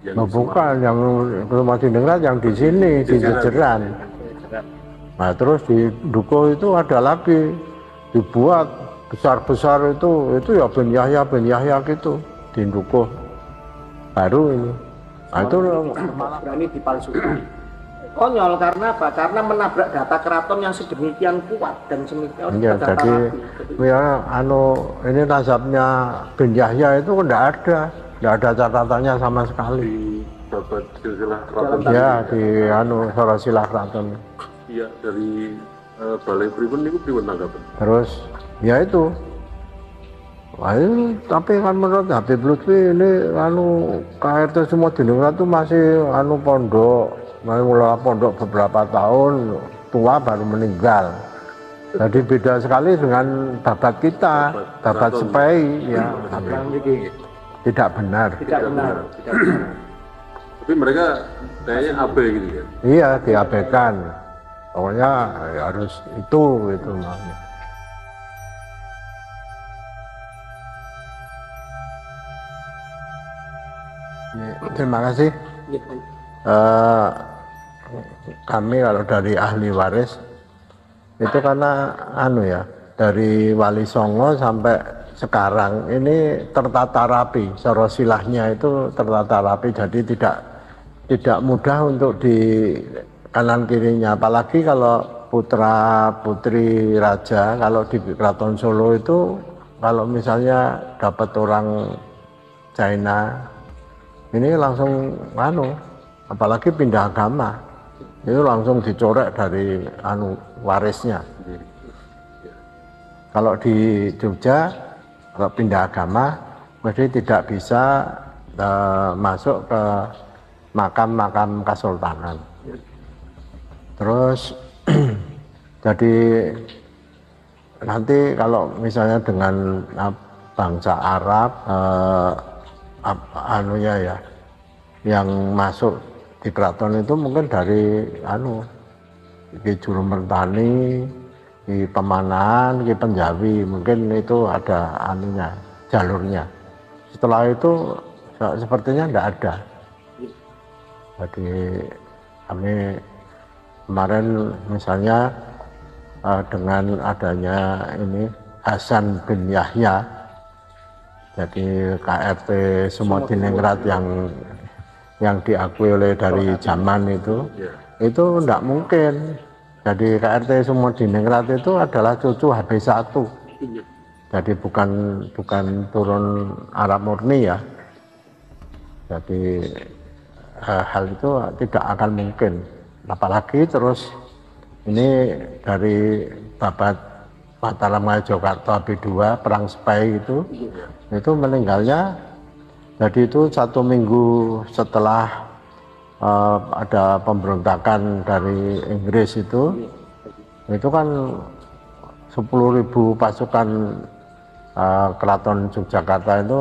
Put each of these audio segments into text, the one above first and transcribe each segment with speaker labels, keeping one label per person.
Speaker 1: Nah, bukan yang rumah Diningrat yang di sini di Jejeran. Nah terus di Dukuh itu ada lagi dibuat besar-besar itu ya bin Yahya gitu di Dukuh baru ini. Nah itu
Speaker 2: malah berani dipalsukan. Konyol karena apa? Karena menabrak data keraton yang sedemikian kuat dan sedemikian
Speaker 1: ya, jadi ya ini nasabnya bin Yahya itu enggak ada catatannya sama sekali.
Speaker 3: Dapat silsilah keraton.
Speaker 1: Ya di silsilah keraton.
Speaker 3: Iya dari Balai Pripun itu pripun tanggapan?
Speaker 1: Terus ya itu. Wah, tapi kan menurut Habib Lutfi ini KRT semua Diningrat itu masih pondok, mulai pondok beberapa tahun, tua baru meninggal. Jadi beda sekali dengan babat kita, babat Sepai ya. Tidak benar.
Speaker 3: Tapi mereka kayaknya AB gitu ya?
Speaker 1: Iya, diabaikan. Pokoknya ya harus itu namanya. Terima kasih. Kami kalau dari ahli waris itu karena dari Wali Songo sampai sekarang ini tertata rapi, sorosilahnya itu tertata rapi, jadi tidak mudah untuk di kanan kirinya. Apalagi kalau putra putri raja, kalau di Keraton Solo itu kalau misalnya dapat orang China ini langsung apalagi pindah agama itu langsung dicorek dari warisnya. Kalau di Jogja kalau pindah agama mesti tidak bisa masuk ke makam-makam kesultanan. Terus jadi nanti kalau misalnya dengan bangsa Arab yang masuk di keraton itu mungkin dari Ki Jurumertani, Ki Pemanahan, Ki Penjawi, mungkin itu ada jalurnya. Setelah itu sepertinya tidak ada. Jadi kami kemarin misalnya dengan adanya ini Hasan bin Yahya, jadi KRT Sumo Diningrat yang diakui oleh dari zaman itu tidak mungkin. Jadi KRT Sumo Diningrat itu adalah cucu HB1. Jadi bukan turun Arab murni ya. Jadi hal itu tidak akan mungkin. Apalagi terus ini dari Babat Mataram Ngayojokerto AB2 perang Sepai itu meninggalnya jadi itu 1 minggu setelah ada pemberontakan dari Inggris itu kan 10.000 pasukan Keraton Yogyakarta itu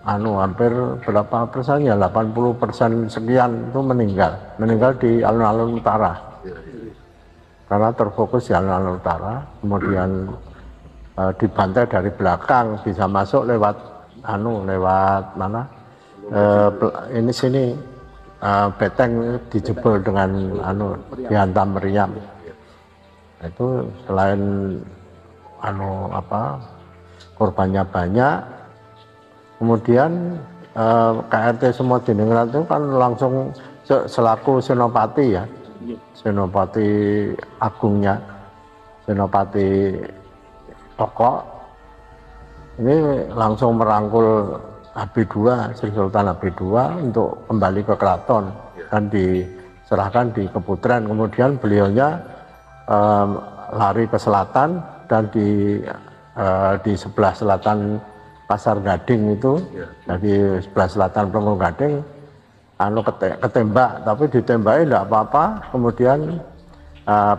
Speaker 1: hampir berapa persen ya, 80% sekian itu meninggal di alun-alun utara karena terfokus di alun-alun utara, kemudian dibantai dari belakang, bisa masuk lewat mana ini sini beteng dijebol dengan dihantam meriam. Itu selain korbannya banyak, kemudian KRT Sumo Diningrat itu kan langsung selaku senopati ya, senopati agungnya, senopati pokok ini langsung merangkul AB2, Sri Sultan AB2 untuk kembali ke keraton dan diserahkan di Keputren. Kemudian beliaunya lari ke selatan dan di sebelah selatan Pasar Gading itu, jadi sebelah selatan Pelenggung Gading ketembak, tapi ditembaki tidak apa-apa. Kemudian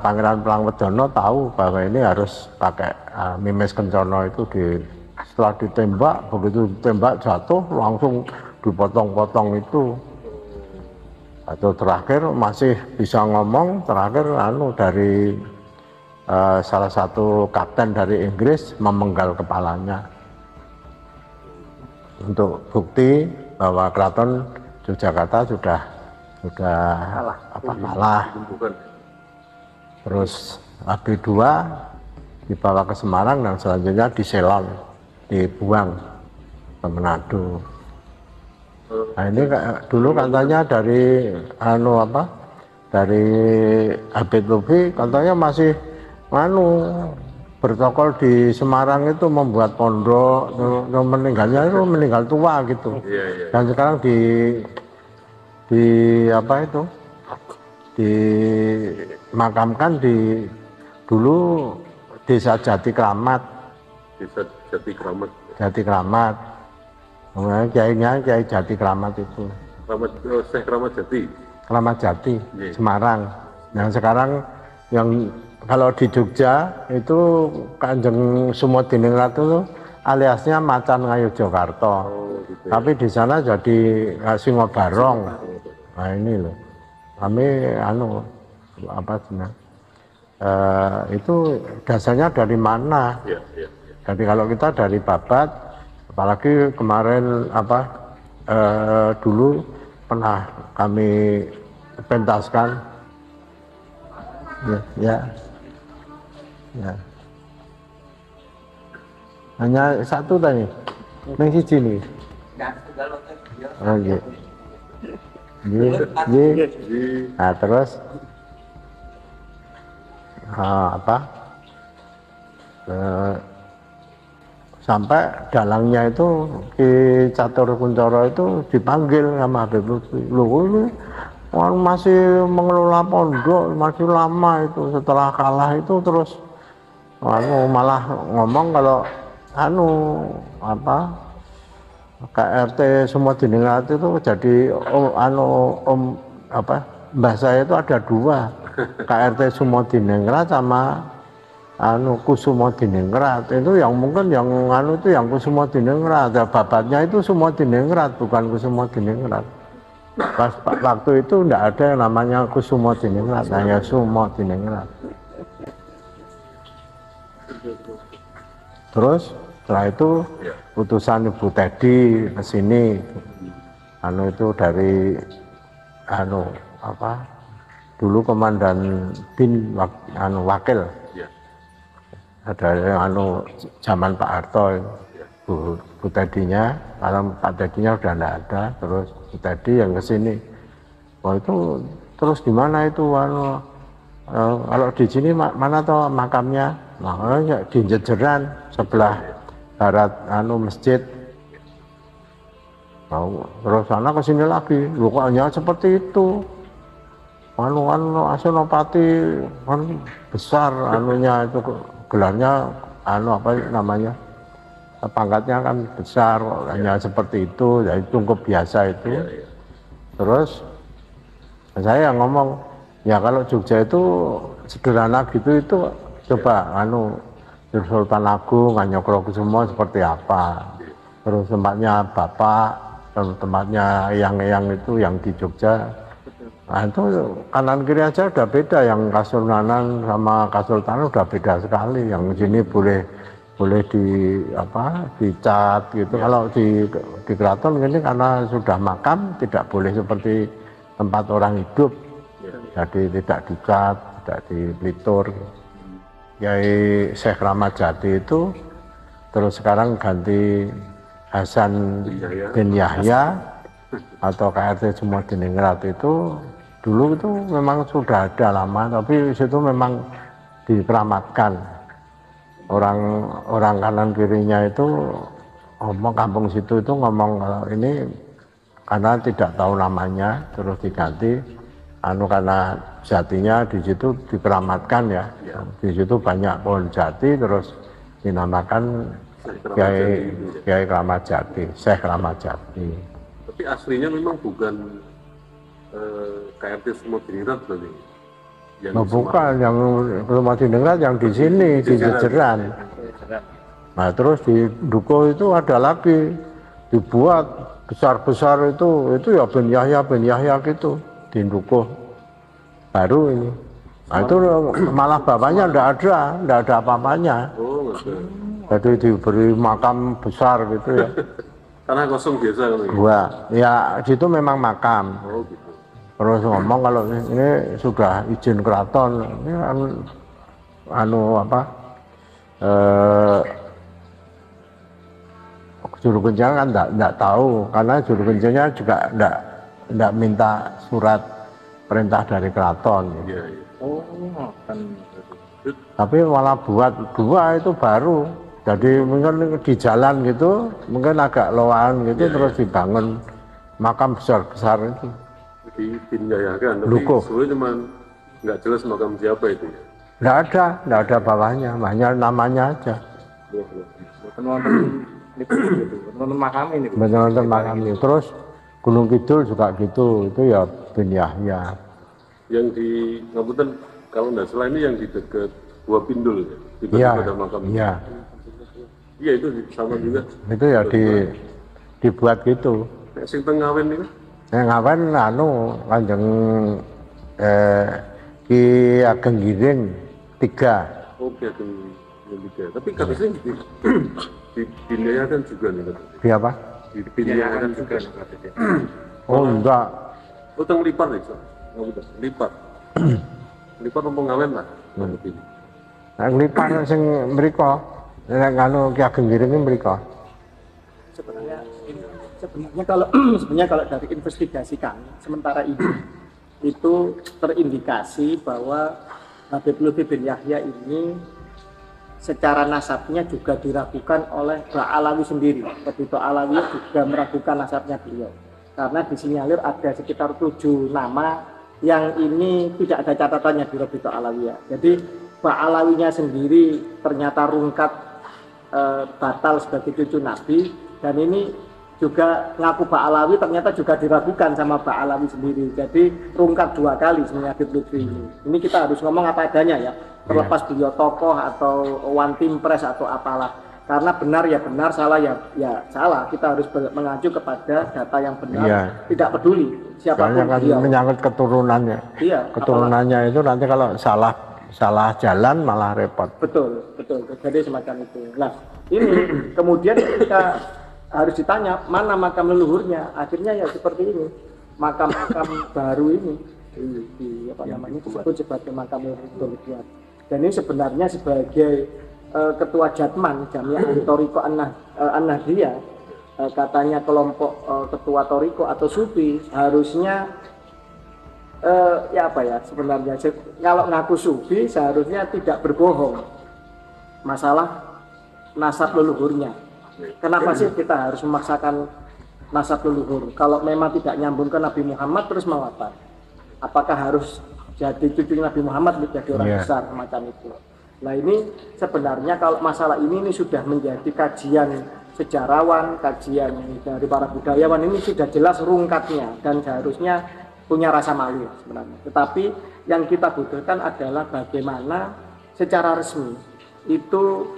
Speaker 1: Pangeran Plangwedono tahu bahwa ini harus pakai Mimes Kencono itu setelah ditembak, begitu ditembak jatuh langsung dipotong-potong itu. Atau terakhir masih bisa ngomong, terakhir dari salah satu kapten dari Inggris memenggal kepalanya untuk bukti bahwa keraton Yogyakarta sudah kalah.
Speaker 3: Bukan.
Speaker 1: Terus AB2 dibawa ke Semarang dan selanjutnya di Selon, dibuang ke Manado. Nah ini dulu katanya dari dari Habib Lutfi katanya masih bertokol di Semarang itu membuat pondok, meninggalnya itu meninggal tua gitu. Dan sekarang dimakamkan di dulu Desa Jati Kramat.
Speaker 3: Desa Jati Kramat.
Speaker 1: Jati Kramat. Kemudian Kiai Jati Kramat itu.
Speaker 3: Syekh Kramat Jati.
Speaker 1: Kramat Jati, Semarang. Yang sekarang yang kalau di Jogja itu Kanjeng Sumodiningrat itu aliasnya Macan Ngayogyakarta. Gitu ya. Tapi di sana jadi Singobarong. Nah ini loh. Kami itu dasarnya dari mana? Jadi kalau kita dari Babat, apalagi kemarin dulu pernah kami pentaskan, ya. Hanya satu tadi, yang siji nih. Oh iya. Nah terus sampai dalangnya itu Ki Catur Kuncoro itu dipanggil sama Habib Lutfi. Loh, orang masih mengelola pondok masih lama itu, setelah kalah itu terus malah ngomong kalau KRT Sumodiningrat itu jadi mbah saya itu ada dua, KRT Sumodiningrat sama Kusumodiningrat. Itu yang mungkin yang itu yang Kusumodiningrat, babatnya itu Sumodiningrat bukan Kusumodiningrat. Pas waktu itu enggak ada yang namanya Kusumodiningrat, hanya Sumodiningrat. Terus setelah itu putusan Ibu Teddy ke sini, itu dari dulu Komandan BIN wakil, ada zaman Pak Harto, Bu Teddy-nya, kalau Pak Teddy-nya udah enggak ada, terus Bu Teddy yang ke sini. Oh itu terus di mana itu kalau di sini mana toh makamnya? Makanya di Jejeran sebelah barat masjid. Terus sana ke sini lagi. Lukanya seperti itu. Senopati kan besar itu gelarnya pangkatnya kan besar, hanya seperti itu, jadi cukup biasa itu. Terus saya ngomong, ya kalau Jogja itu sederhana gitu itu coba Sultan Agung, Nganyokrokusumo seperti apa. Terus tempatnya Bapak, tempatnya yang itu yang di Jogja. Nah itu kanan kiri aja udah beda, yang Kasultanan sama Kasultanan udah beda sekali. Yang di sini boleh dicat gitu. Kalau di keraton ini karena sudah makam tidak boleh seperti tempat orang hidup. Jadi tidak dicat, tidak dipelitur. Kiai Syekh Kramat Jati itu terus sekarang ganti Hasan bin Yahya atau KRT Sumodiningrat itu dulu itu memang sudah ada lama, tapi situ memang dikeramatkan. Orang kanan kirinya itu ngomong, kampung situ itu ngomong kalau ini karena tidak tahu namanya terus diganti karena jatinya di situ dikeramatkan ya. Di situ banyak pohon jati terus dinamakan Kiai Kramat Jati, Syekh Kramat Jati.
Speaker 3: Tapi aslinya memang bukan KRT Sumodiningrat berarti.
Speaker 1: Bukan, yang Sumodiningrat yang di sini di Jejeran. Nah terus di Dukuh itu ada lagi dibuat besar-besar itu ya bin Yahya gitu di Dukuh baru ini. Nah itu malah bapaknya enggak ada apa-apanya. Jadi diberi makam besar gitu ya.
Speaker 3: Tanah kosong biasa kan?
Speaker 1: Gua, ya situ memang makam.
Speaker 3: Oh gitu.
Speaker 1: Terus ngomong kalau ini sudah izin keraton, ini anu apa? Juru kencang kan enggak tahu karena juru kencangnya juga enggak minta surat perintah dari keraton.
Speaker 3: Iya, iya.
Speaker 2: Oh, kan.
Speaker 1: Tapi malah buat dua itu baru. Jadi mungkin di jalan gitu, mungkin agak loan gitu, terus dibangun makam besar-besar itu.
Speaker 3: Dipindahakan, tapi
Speaker 1: Luko.
Speaker 3: sebenarnya cuma nggak jelas makam siapa itu ya.
Speaker 1: Enggak ada bawahnya, hanya namanya aja.
Speaker 2: Nonton makam ini.
Speaker 1: Benar-benar makam itu. Terus Gunung Kidul juga gitu, itu ya bin Yahya.
Speaker 3: Yang di Ngapunten, kalau nggak salah ini yang di dekat Gua Pindul ya.
Speaker 1: Iya,
Speaker 3: Tiba-tiba ada makam.
Speaker 1: iya.
Speaker 3: Iya itu sama juga.
Speaker 1: Itu ya dibuat gitu.
Speaker 3: Sing teng Ngawen ini.
Speaker 1: Yang ngapain anu Kanjeng Ki Ageng Giring 3.
Speaker 3: Oke, yang tiga. Tapi katanya dipindahakan juga nih katanya.
Speaker 1: Di apa?
Speaker 3: Dipindahakan juga nih katanya.
Speaker 1: Oh enggak.
Speaker 3: Oh teng Lipat nih, Ngapunten. Lipat. Lipat opo Ngawen lah. Ngapunten.
Speaker 1: Yang lipat sing mriko. Nek anu Ki Ageng Giring mriko.
Speaker 2: Sebenarnya kalau dari investigasi kami sementara ini itu terindikasi bahwa Habib Lutfi bin Yahya ini secara nasabnya juga diragukan oleh Ba'alawi sendiri. Begitu Alawi juga meragukan nasabnya beliau karena disinyalir ada sekitar 7 nama yang ini tidak ada catatannya di Rabithah Alawiyah. Jadi Ba'alawinya sendiri ternyata rungkat batal sebagai cucu Nabi, dan ini juga ngaku Ba'alawi ternyata juga diragukan sama Ba'alawi sendiri. Jadi rungkat 2 kali sebenarnya Habib Lutfi ini. Ini kita harus ngomong apa adanya ya, terlepas beliau tokoh atau one team press atau apalah. Karena benar ya benar, salah ya salah. Kita harus mengacu kepada data yang benar, tidak peduli siapapun
Speaker 1: kan
Speaker 2: beliau.
Speaker 1: menyangkut keturunannya.
Speaker 2: Iya,
Speaker 1: keturunannya itu nanti kalau salah jalan malah repot.
Speaker 2: Betul. Jadi semacam itu. Nah, ini kemudian kita harus ditanya mana makam leluhurnya. Akhirnya ya seperti ini. Makam-makam baru ini di apa namanya disebut sebagai makam leluhur. Dan ini sebenarnya sebagai ketua Jatman Jamiah Toriko An-Nahdiyah, katanya kelompok ketua Toriko atau Sufi harusnya ya apa ya sebenarnya kalau ngaku Sufi seharusnya tidak berbohong masalah nasab leluhurnya. Kenapa sih kita harus memaksakan nasab leluhur? Kalau memang tidak nyambung ke Nabi Muhammad terus mau apa? Apakah harus jadi cucu Nabi Muhammad menjadi orang besar semacam itu? Nah ini sebenarnya kalau masalah ini sudah menjadi kajian sejarawan, kajian dari para budayawan, ini sudah jelas rungkatnya dan seharusnya punya rasa malu sebenarnya. Tetapi yang kita butuhkan adalah bagaimana secara resmi itu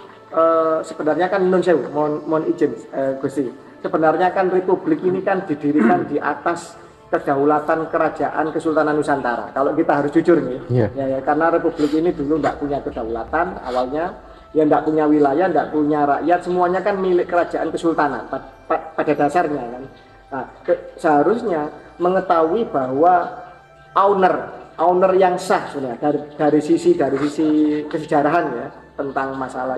Speaker 2: sebenarnya kan nun sewu, mohon izin Gusti. Sebenarnya kan republik ini kan didirikan di atas kedaulatan kerajaan Kesultanan Nusantara. Kalau kita harus jujur nih, ya, karena republik ini dulu tidak punya kedaulatan awalnya, ya tidak punya wilayah, tidak punya rakyat, semuanya kan milik kerajaan kesultanan pada dasarnya kan. Nah, seharusnya mengetahui bahwa owner yang sah sebenarnya dari sisi kesejarahan ya tentang masalah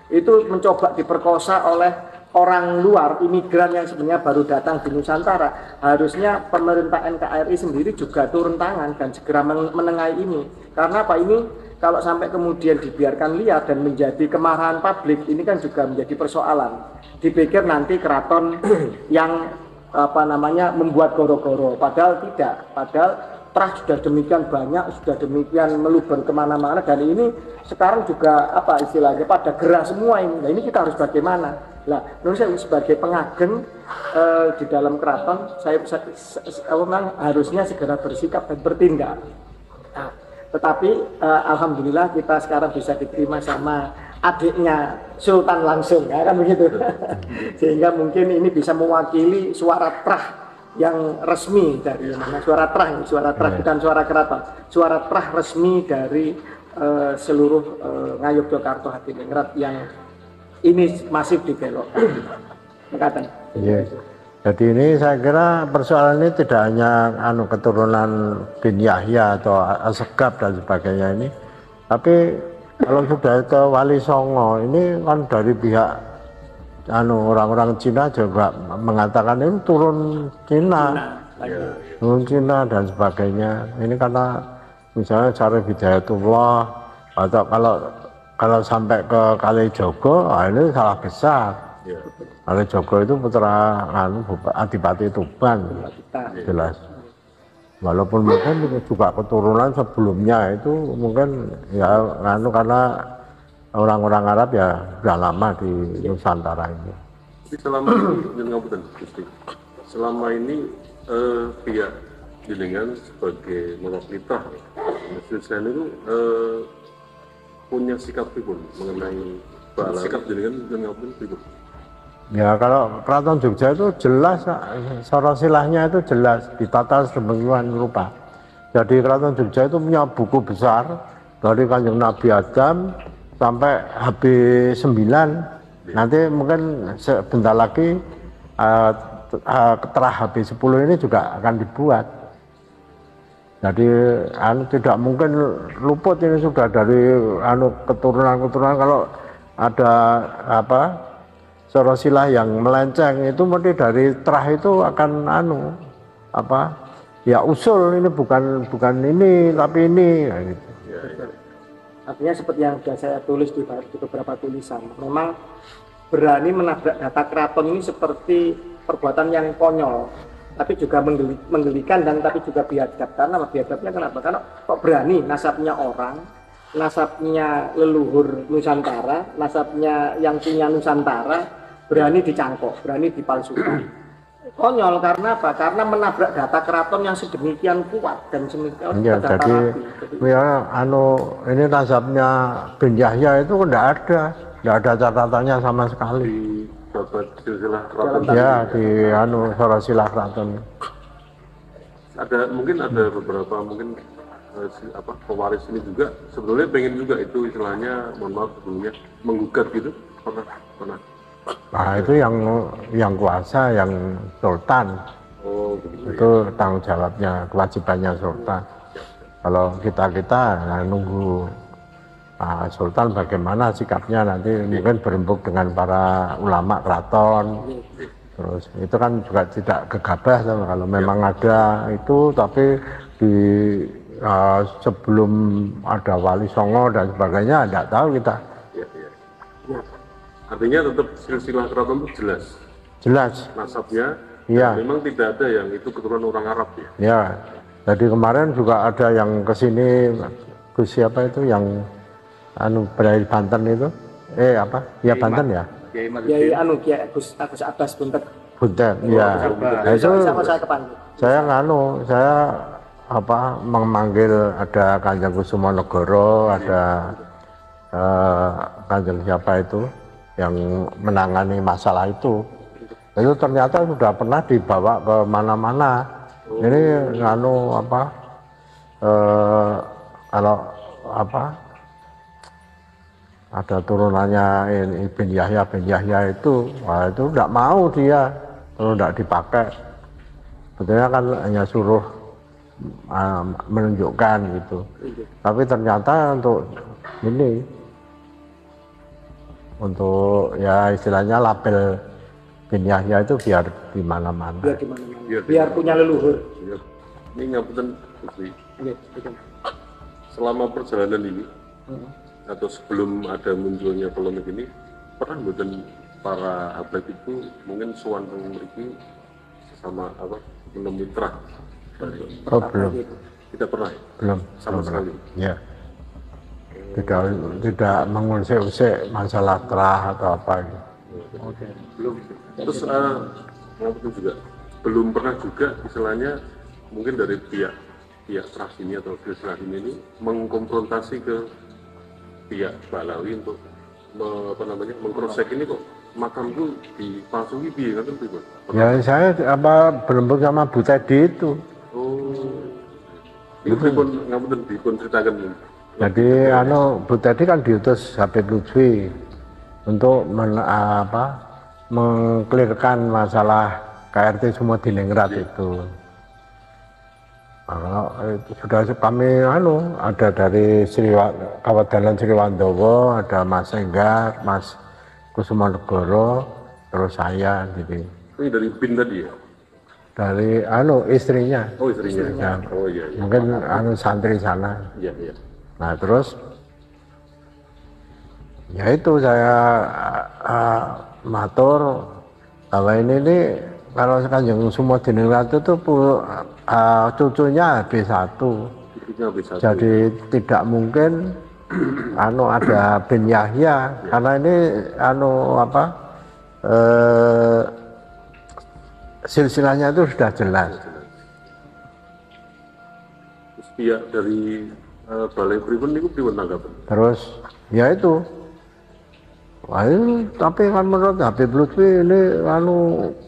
Speaker 2: itu mencoba diperkosa oleh orang luar, imigran yang sebenarnya baru datang di Nusantara. Harusnya pemerintah NKRI sendiri juga turun tangan dan segera menengahi ini. Karena apa ini? Kalau sampai kemudian dibiarkan liar dan menjadi kemarahan publik, ini kan juga menjadi persoalan. Dipikir nanti keraton yang membuat goro-goro, padahal tidak. Padahal trah sudah demikian banyak, sudah demikian meluber kemana-mana, dan ini sekarang juga apa istilahnya pada gerah semua ini. Nah ini kita harus bagaimana? Nah, menurut saya sebagai pengageng di dalam keraton, saya harusnya segera bersikap dan bertindak. Nah, tetapi alhamdulillah kita sekarang bisa diterima sama adiknya Sultan langsung, ya kan begitu. Sehingga mungkin ini bisa mewakili suara trah yang resmi dari mana? Suara trah bukan suara keraton, suara trah resmi dari seluruh Ngayogyakarta Hadiningrat yang ini masif dibelokkan.
Speaker 1: Iya. Jadi ini saya kira persoalan ini tidak hanya keturunan bin Yahya atau Asegaf dan sebagainya ini, tapi kalau sudah ke Wali Songo ini kan dari pihak orang-orang Cina juga mengatakan itu turun Cina, turun Cina dan sebagainya. Ini karena misalnya Syarif Hidayatullah atau kalau sampai ke Kalijogo, ini salah besar. Kalijogo itu putra Adipati Tuban, jelas. Walaupun mungkin juga keturunan sebelumnya itu mungkin ya karena orang-orang Arab ya sudah lama di Nusantara ini.
Speaker 3: Tapi selama ini, selama ini pihak jenengan sebagai mewakilita Muslim itu punya sikap pribun mengenai sikap jenengan pribun.
Speaker 1: Ya kalau Keraton Jogja itu jelas, sorosilahnya itu jelas ditata sedemikian rupa. Jadi Keraton Jogja itu punya buku besar dari Kanjeng Nabi Adam sampai HB9. Nanti mungkin sebentar lagi terah HB10 ini juga akan dibuat. Jadi tidak mungkin luput ini sudah dari keturunan-keturunan. Kalau ada sorosilah yang melenceng itu mesti dari terah itu akan ya usul ini bukan ini tapi ini gitu.
Speaker 2: Artinya seperti yang sudah saya tulis di beberapa tulisan, memang berani menabrak data keraton ini seperti perbuatan yang konyol, tapi juga menggelikan dan tapi juga biadab. Karena biadabnya kenapa? Karena kok berani nasabnya orang, nasabnya leluhur Nusantara, nasabnya yang punya Nusantara berani dicangkok, berani dipalsukan. Konyol karena apa? Karena menabrak data keraton yang sedemikian kuat dan sedemikian
Speaker 1: ya, jadi ya ini nasabnya bin Yahya itu tidak ada catatannya sama sekali.
Speaker 3: Di babat silsilah keraton.
Speaker 1: Ya di sorosilah keraton.
Speaker 3: Mungkin ada beberapa pewaris ini juga sebetulnya pengen juga itu istilahnya, mohon maaf sebelumnya menggugat gitu, pernah.
Speaker 1: Nah itu yang kuasa, yang sultan.
Speaker 3: Oh, begitu,
Speaker 1: itu ya. Tanggung jawabnya, kewajibannya sultan. Kalau kita nunggu sultan bagaimana sikapnya nanti mungkin berembuk dengan para ulama keraton. Terus itu kan juga tidak gegabah kalau memang ada itu, tapi di sebelum ada Wali Songo dan sebagainya tidak tahu kita.
Speaker 3: Artinya tetap silsilah keraton itu jelas nasabnya.
Speaker 1: Iya.
Speaker 3: Memang tidak ada yang itu keturunan orang Arab ya.
Speaker 1: Ya. Jadi kemarin juga ada yang kesini, Gus siapa itu yang dari Banten itu? Ya Banten ya.
Speaker 2: Kiai Gus Abbas Buntet.
Speaker 1: Ya. Itu saya memanggil ada Kanjeng Kusumonegoro, ada Kanjeng siapa itu yang menangani masalah itu ternyata sudah pernah dibawa ke mana-mana. Ini kalau ada turunannya bin Yahya itu, itu tidak mau dia, kalau tidak dipakai. Betulnya kan hanya suruh menunjukkan gitu. Tapi ternyata untuk ya istilahnya label bin Yahya itu biar di mana-mana.
Speaker 2: Biar punya leluhur.
Speaker 3: Ini ngapunten selama perjalanan ini atau sebelum ada munculnya polemik ini, pernah mboten para habaib itu mungkin sowan memiliki sesama menemui terah?
Speaker 1: Belum.
Speaker 3: Tidak pernah ya?
Speaker 1: Belum.
Speaker 3: Sama sekali. Ya.
Speaker 1: Tidak mengusik-usik masalah terah atau apa gitu.
Speaker 3: Oke. Belum. Terus juga belum pernah juga istilahnya mungkin dari pihak terah ini atau silsilah ini mengkonfrontasi ke pihak Balawi untuk mengcross-check ini kok makamku dipalsui kan itu. Ya
Speaker 1: saya berembuk sama Bu Tedi itu.
Speaker 3: Oh. Itu dipun ceritakan.
Speaker 1: Jadi Bu Tedi kan diutus Habib Lutfi untuk mengklirkan masalah KRT Sumodiningrat itu. Kalau itu sudah kami ada dari Kabupaten Sriwandowo, ada Mas Enggar, Mas Kusumanegoro, terus saya gitu.
Speaker 3: Ini dari BIN tadi ya?
Speaker 1: Dari istrinya.
Speaker 3: Oh istrinya.
Speaker 1: Ya.
Speaker 3: Oh iya.
Speaker 1: Mungkin santri sana.
Speaker 3: Iya iya.
Speaker 1: Nah terus ya itu saya matur bahwa ini kalau Kanjeng Sumodiningrat itu cucunya habis 1.
Speaker 3: Cucunya habis 1.
Speaker 1: Jadi tidak mungkin ada bin Yahya karena ini silsilahnya itu sudah jelas.
Speaker 3: Terus pihak dari Balai Pripun itu pripun tanggapan?
Speaker 1: Terus ya itu. Wah, tapi kan menurut Habib Lutfi ini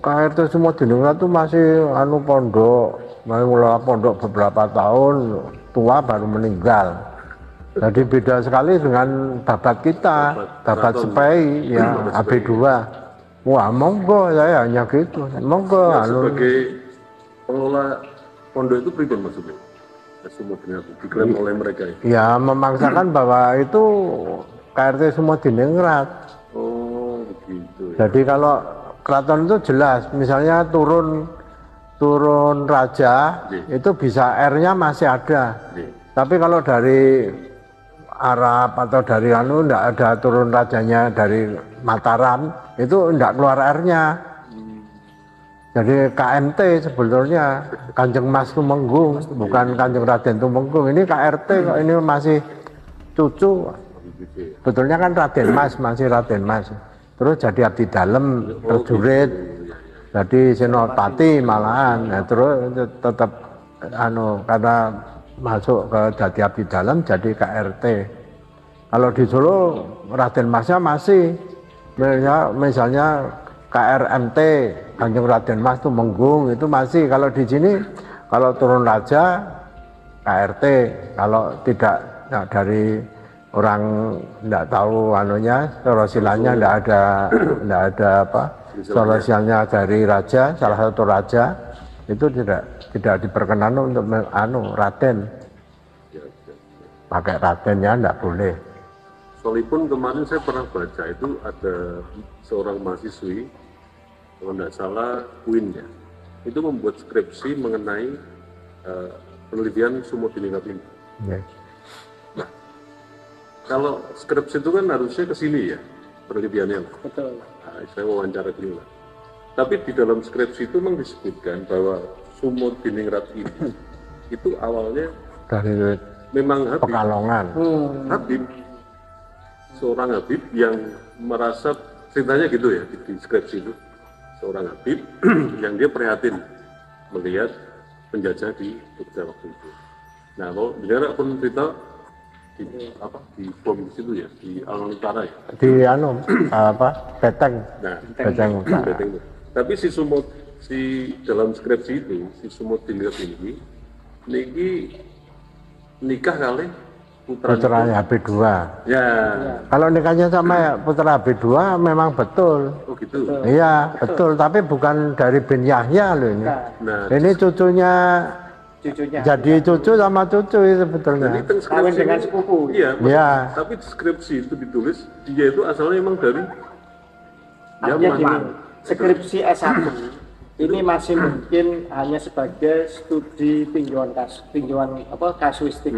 Speaker 1: KRT Sumodiningrat itu masih pondok, mulai pondok beberapa tahun, tua baru meninggal. Jadi beda sekali dengan babat kita, babat Sepai ya AB2. Wah, monggo saya hanya gitu. Monggo
Speaker 3: Ya, sebagai pengelola pondok itu pripun maksudnya? Sumodiningrat diklaim oleh mereka itu.
Speaker 1: Ya memaksakan bahwa itu KRT Sumodiningrat.
Speaker 3: Oh, begitu. Ya.
Speaker 1: Jadi kalau keraton itu jelas, misalnya turun raja itu bisa R-nya masih ada. Tapi kalau dari Arab atau dari enggak ada turun rajanya dari Mataram, itu enggak keluar R-nya. Jadi KMT sebetulnya Kanjeng Mas Tumenggung, bukan Kanjeng Raden Tumenggung. Ini KRT kok ini masih cucu. Betulnya kan Raden Mas, masih Raden Mas. Terus jadi abdi dalem, prajurit. Jadi senopati malahan. Nah, terus tetap karena masuk ke jadi abdi dalem jadi KRT. Kalau di Solo Raden Masnya masih misalnya KRMT, Kanjeng Raden Mas Tumenggung itu masih. Kalau di sini kalau turun raja KRT, kalau tidak dari orang tidak tahu sorosilanya tidak ada sorosilnya dari raja, salah satu raja itu tidak diperkenan untuk Raden. Pakai Radennya tidak boleh.
Speaker 3: Soalipun kemarin saya pernah baca itu ada seorang mahasiswi, kalau tidak salah UIN ya, itu membuat skripsi mengenai penelitian Sumodiningrat ini.
Speaker 1: Yeah.
Speaker 3: Nah, kalau skripsi itu kan harusnya ke sini ya penelitiannya.
Speaker 2: Betul.
Speaker 3: Nah, saya wawancara dulu lah. Tapi di dalam skripsi itu memang disebutkan bahwa Sumodiningrat ini itu awalnya
Speaker 1: Dari
Speaker 3: memang Habib.
Speaker 1: Pekalongan.
Speaker 3: Habib, seorang Habib yang merasa ceritanya gitu ya di skripsi itu, seorang Habib yang dia prihatin melihat penjajah di Jogja waktu itu. Nah, kalau dengar pun cerita di bom di situ ya, di Alun Utara ya.
Speaker 1: Di Beteng.
Speaker 3: Nah,
Speaker 1: Beteng Utara.
Speaker 3: Beteng itu. Tapi si dalam skripsi itu si Sumodiningrat ini nikah kali
Speaker 1: Putranya HB2.
Speaker 3: Ya.
Speaker 1: Kalau nikahnya sama putra HB2 memang betul.
Speaker 3: Oh gitu.
Speaker 1: Iya, betul. Tapi bukan dari bin Yahya loh ini.
Speaker 3: Nah,
Speaker 1: Ini cucunya. Jadi cucu sama cucu itu sebetulnya.
Speaker 2: Kawin dengan sepupu.
Speaker 3: Iya.
Speaker 1: Iya.
Speaker 3: Tapi skripsi itu ditulis dia itu asalnya memang dari
Speaker 2: Yaman. Skripsi S1 ini masih mungkin hanya sebagai studi tinjauan kasuistik.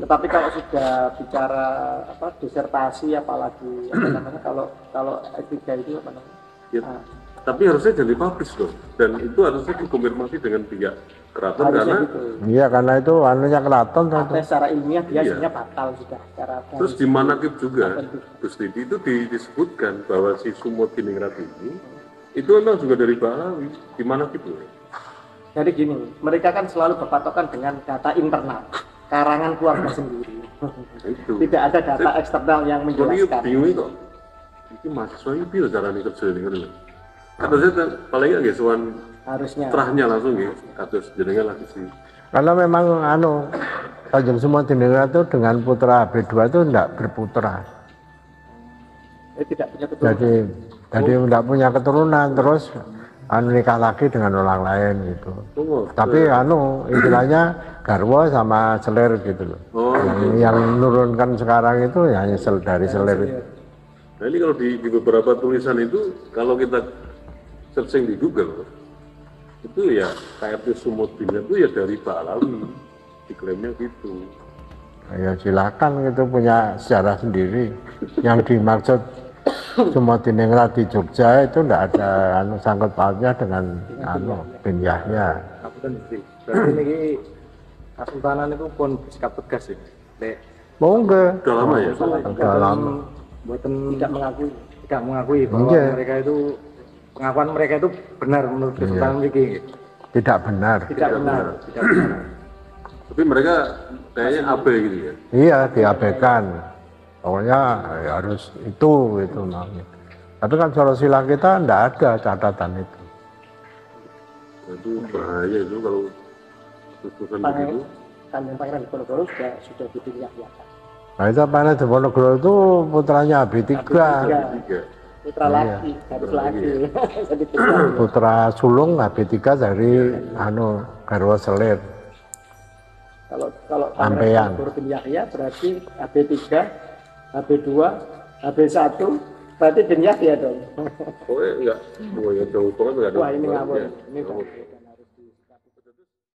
Speaker 2: Tetapi kalau sudah bicara disertasi apalagi kalau S3 itu apa namanya?
Speaker 3: Ya, tapi harusnya jadi publish dong. Dan itu harusnya dikonfirmasi dengan pihak keraton karena
Speaker 2: gitu.
Speaker 1: Iya, karena itu anunya keraton kan.
Speaker 2: Artinya secara ilmiah biasanya batal sudah secara
Speaker 3: terus di manakib juga Gusti itu disebutkan bahwa si Sumodiningrat ini itu memang juga dari Balawi. Di manakib loh.
Speaker 2: Jadi gini, mereka kan selalu berpatokan dengan data internal, karangan keluarga sendiri.
Speaker 3: Itu.
Speaker 2: Tidak ada data eksternal yang menjelaskan.
Speaker 3: Bingung kok. Ini mahasiswa ini bisa caranya kerja ini kan. Kata saya paling nggak soal
Speaker 2: Harusnya.
Speaker 3: terahnya langsung ya, kados jenengan lah sih.
Speaker 1: Kalau memang Kanjeng Sumodiningrat itu dengan putra HB2 itu tidak berputra.
Speaker 2: Tidak punya keturunan.
Speaker 1: Jadi Jadi tidak punya keturunan terus nikah lagi dengan orang lain gitu. Tapi istilahnya garwo sama selir gitu loh. Yang menurunkan sekarang itu ya hanya dari selir itu.
Speaker 3: Nah ini kalau di beberapa tulisan itu kalau kita searching di Google itu ya KRT Sumodina itu ya dari Pak Alawi, diklaimnya gitu.
Speaker 1: Ya silakan gitu punya sejarah sendiri. Yang dimaksud Sumodiningrat di Jogja itu tidak ada sangkut pautnya dengan bin Yahya.
Speaker 2: Berarti ini Kasultanan itu pun bersikap tegas ya.
Speaker 1: Enggak.
Speaker 3: Udah lama ya?
Speaker 1: Udah lama.
Speaker 2: Buatan tidak mengakui bahwa mereka itu pengakuan mereka itu benar menurut Kesultanan ini.
Speaker 1: Tidak benar.
Speaker 2: Tidak benar.
Speaker 3: Tapi mereka kayaknya abai gitu ya?
Speaker 1: Iya, diabaikan. Pokoknya ya harus itu namanya. Tapi kan Sorosila kita tidak ada catatan itu.
Speaker 3: Itu bahaya itu kalau susukan begitu.
Speaker 2: Kanjeng Pangeran Diponegoro sudah bikin Yahya.
Speaker 1: Nah itu Pangeran Diponegoro itu putranya AB3.
Speaker 2: Putra laki, harus laki.
Speaker 1: Putra sulung AB3 dari garwa selir.
Speaker 2: Kalau
Speaker 1: Ampeyan.
Speaker 2: Pangeran Yahya berarti AB3, AB2, AB1 berarti bin Yahya dong.
Speaker 3: Pokoknya enggak, jauh banget enggak ada.
Speaker 2: Wah ini ngawur. Ini